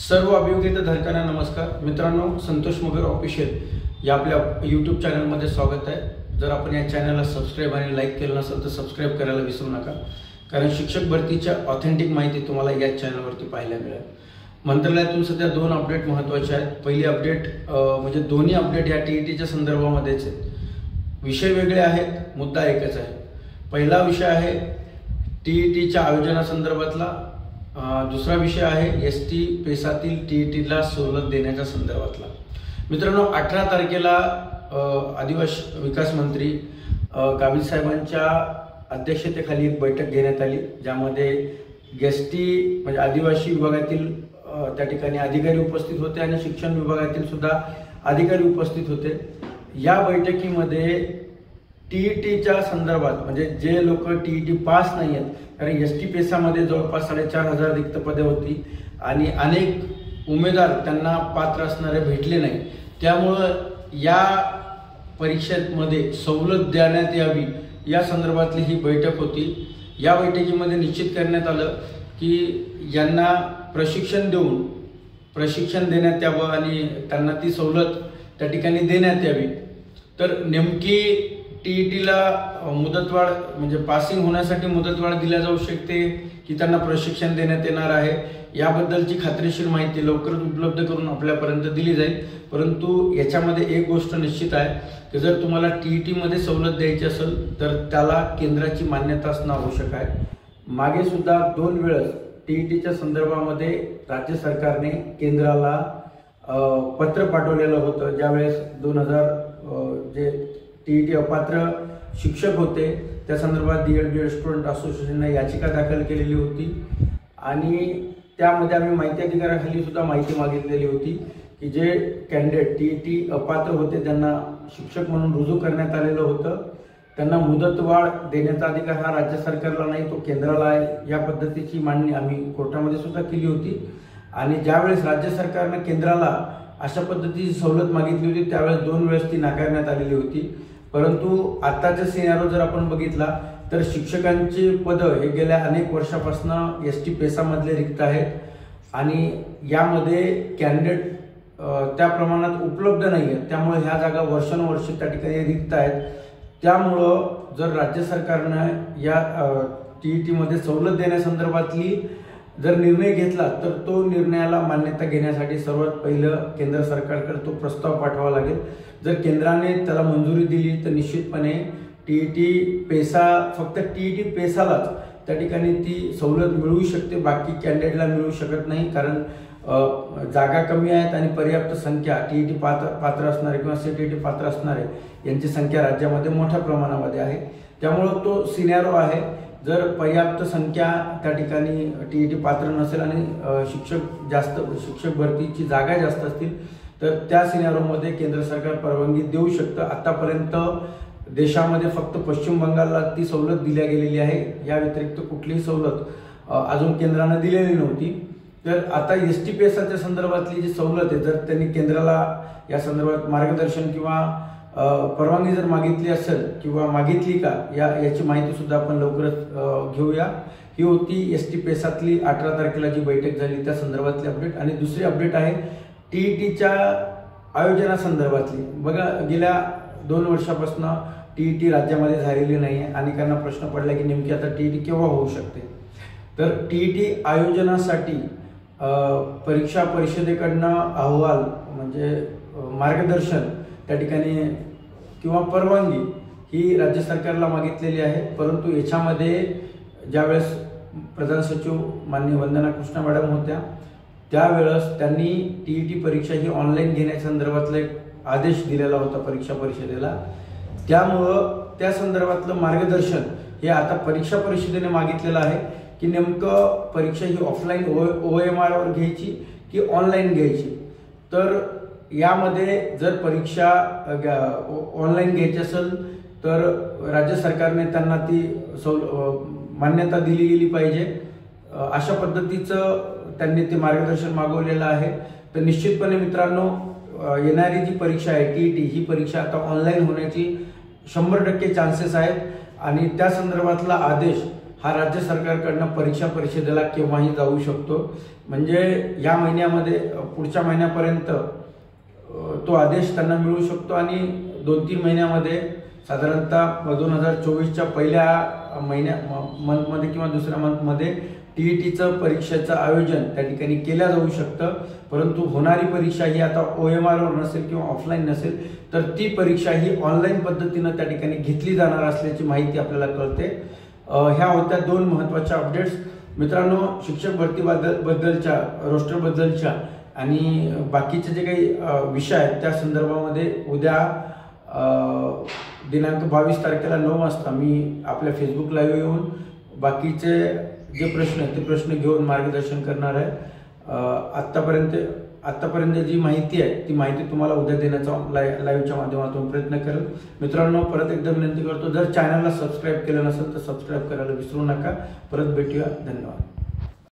सर्व अभियोगिता नमस्कार मित्रांनो, संतोष मगर ऑफिशियल या आपल्या यूट्यूब चॅनलमध्ये स्वागत आहे। जर आपण या चॅनलला सबस्क्राइब आणि लाईक केलं नसेल तर सबस्क्राइब करायला विसरू नका, कारण शिक्षक भरतीच्या ऑथेंटिक माहिती तुम्हाला या चॅनलवरती पाहायला मिळेल। मंत्रालयातून सध्या दोन अपडेट महत्त्वाचे आहेत। पहिली अपडेट म्हणजे दोन्ही अपडेट या टीईटीच्या संदर्भामध्येच आहेत। विषय वेगळे आहेत, मुद्दा एकच आहे। पहिला विषय आहे टीईटीच्या आयोजनासंदर्भातला, दुसरा विषय आहे एसटी पेसातील टीईटीला सवलत देण्याच्या संदर्भातला। मित्रांनो, 18 तारखेला आदिवासी विकास मंत्री गावित साहेबांच्या अध्यक्षतेखाली एक बैठक घेण्यात आली, ज्यामध्ये एसटी म्हणजे आदिवासी विभागातील त्या ठिकाणी अधिकारी उपस्थित होते आणि शिक्षण विभागातील सुद्धा अधिकारी उपस्थित होते। या बैठकीमध्ये टीईटीच्या संदर्भात म्हणजे जे लोक टीईटी पास नाही आहेत, कारण एसटी पेसामध्ये जवळपास 4,500 रिक्त पदे होती आणि अनेक उमेदवार त्यांना पात्र असणारे भेटले नाही, त्यामुळे या परीक्षेमध्ये सवलत देण्यात यावी या संदर्भातली ही बैठक होती। या बैठकीमध्ये निश्चित करण्यात आलं की यांना प्रशिक्षण देण्यात यावं आणि त्यांना ती सवलत त्या ठिकाणी देण्यात यावी। तर नेमकी टीईटीला मुदतवाढ म्हणजे पासिंग होण्यासाठी मुदतवाढ दिल्या जाऊ शकते की त्यांना प्रशिक्षण देण्यात येणार आहे, याबद्दलची खात्रीशीर माहिती लवकरच उपलब्ध करून आपल्यापर्यंत दिली जाईल। परंतु याच्यामध्ये एक गोष्ट निश्चित आहे की जर तुम्हाला टीईटी मध्ये सवलत द्यायची असेल तर त्याला केंद्राची मान्यता असणं आवश्यक आहे। मागे सुद्धा 2 वेळेस टीईटीच्या संदर्भामध्ये राज्य सरकारने केंद्राला पत्र पाठवलेलं होतं, ज्यावेळेस 2000 जे टीईटी अपात्र शिक्षक होते त्या संदर्भात डीएड स्टुडंट असोसिएशनने याचिका दाखल केलेली होती आणि त्यामध्ये आम्ही माहिती अधिकाऱ्याखाली सुद्धा माहिती मागितलेली होती की जे कॅन्डिडेट टीईटी अपात्र होते त्यांना शिक्षक म्हणून रुजू करण्यात आलेलं होतं, त्यांना मुदतवाढ देण्याचा अधिकार हा राज्य सरकारला नाही, तो केंद्राला आहे। या पद्धतीची मांडणी आम्ही कोर्टामध्ये सुद्धा केली होती आणि ज्यावेळेस राज्य सरकारने केंद्राला अशा पद्धतीची सवलत मागितली होती त्यावेळेस 2 वेळेस ती नाकारण्यात आलेली होती। परंतु आताचा सिनारिओ जर आपण बघितला तर शिक्षकांची पदं हे गेल्या अनेक वर्षापासून एसटी पेसामधले रिक्त आहेत आणि यामध्ये कॅन्डिडेट त्या प्रमाणात उपलब्ध नाही आहेत, त्यामुळे ह्या जागा वर्षानुवर्षे त्या ठिकाणी रिक्त आहेत। त्यामुळं जर राज्य सरकारनं या टीईटी मध्ये सवलत देण्यासंदर्भातली जर निर्णय घेतला तर तो निर्णयाला मान्यता घेण्यासाठी सर्वात पहिलं केंद्र सरकारकडे तो प्रस्ताव पाठवावा लागेल। जर केंद्राने त्याला मंजुरी दिली तर निश्चितपणे टीईटी पेसा फक्त टीईटी पेसालाच त्या ठिकाणी ती सवलत मिळू शकते, बाकी कॅन्डिडेटला मिळू शकत नाही, कारण जागा कमी आहेत आणि पर्याप्त संख्या टीईटी पात्र असणारे किंवा सीटीईटी पात्र असणारे यांची संख्या राज्यामध्ये मोठ्या प्रमाणामध्ये आहे। त्यामुळे तो सिनारिओ आहे, जर पर्याप्त संख्या त्या ठिकाणी टीईटी पात्र नसेल आणि शिक्षक भरतीची जागा जास्त असतील तर त्या सिनारिओमध्ये केंद्र सरकार परवानगी देऊ शकतं। आतापर्यंत देशामध्ये फक्त पश्चिम बंगालला ती सवलत दिल्या गेलेली आहे, या व्यतिरिक्त कुठलीही सवलत अजून केंद्राने दिलेली नव्हती। तर आता एसटी पेसाच्या संदर्भातली जी सवलत आहे, जर त्यांनी केंद्राला या संदर्भात मार्गदर्शन किंवा परवानगी जर मागितली असेल किंवा मागितली का याची माहिती सुद्धा आपण लवकरच घेऊया। ही होती एसटी पेसातली 18 तारखेला जी बैठक झाली त्या संदर्भातली अपडेट। आणि दुसरी अपडेट आहे टीईटीच्या आयोजनासंदर्भातली। बघा, गेल्या 2 वर्षापासून टीईटी राज्यामध्ये झालेली नाही आहे, अनेकांना प्रश्न पडला की नेमकी आता टीईटी केव्हा होऊ शकते। तर टीईटी आयोजनासाठी परीक्षा परिषदेकडनं अहवाल म्हणजे मार्गदर्शन त्या ठिकाणी किंवा परवानगी ही राज्य सरकारला मागितलेली आहे। परंतु याच्यामध्ये ज्यावेळेस प्रधान सचिव माननीय वंदना कृष्णा मॅडम होत्या त्यावेळेस त्यांनी टीईटी परीक्षा ही ऑनलाईन घेण्याच्या संदर्भातला एक आदेश दिलेला होता परीक्षा परिषदेला, त्यामुळं त्या संदर्भातलं मार्गदर्शन हे आता परीक्षा परिषदेने मागितलेलं आहे की नेमकं परीक्षा ही ऑफलाईन OMR वर घ्यायची की ऑनलाईन घ्यायची। तर यामध्ये जर परीक्षा ऑनलाईन घ्यायची असेल तर राज्य सरकारने त्यांना ती मान्यता दिली गेली पाहिजे, अशा पद्धतीचं त्यांनी ते मार्गदर्शन मागवलेलं आहे। तर निश्चितपणे मित्रांनो, येणारी जी परीक्षा आहे टीईटी ही परीक्षा आता ऑनलाईन होण्याची 100% चान्सेस आहेत आणि त्या संदर्भातला आदेश हा राज्य सरकारकडनं परीक्षा परिषदेला केव्हाही जाऊ शकतो। म्हणजे या महिन्यामध्ये पुढच्या महिन्यापर्यंत तो आदेश त्यांना मिळू शकतो आणि 2-3 महिन्यामध्ये साधारणतः 2024च्या पहिल्या मंथमध्ये किंवा दुसऱ्या मंथमध्ये TETचं परीक्षेचं आयोजन त्या ठिकाणी केल्या जाऊ शकतं। परंतु होणारी परीक्षा ही आता OMRवर नसेल किंवा ऑफलाईन नसेल, तर ती परीक्षा ही ऑनलाईन पद्धतीनं त्या ठिकाणी घेतली जाणार असल्याची माहिती आपल्याला कळते। ह्या होत्या 2 महत्त्वाच्या अपडेट्स। मित्रांनो, शिक्षक भरतीबद्दलच्या रोस्टरबद्दलच्या आणि बाकीचे जे काही विषय आहेत त्या संदर्भामध्ये उद्या दिनांक 22 तारखेला 9 वाजता मी आपल्या फेसबुक लाईव्ह येऊन बाकीचे जे प्रश्न आहेत ते प्रश्न घेऊन मार्गदर्शन करणार आहे। आत्तापर्यंत जी माहिती आहे ती माहिती तुम्हाला उद्या देण्याचा लाईव्हच्या माध्यमातून प्रयत्न करेल। मित्रांनो, परत एकदा विनंती करतो, जर चॅनलला सबस्क्राईब केलं नसेल तर सबस्क्राईब करायला विसरू नका। परत भेटूया, धन्यवाद।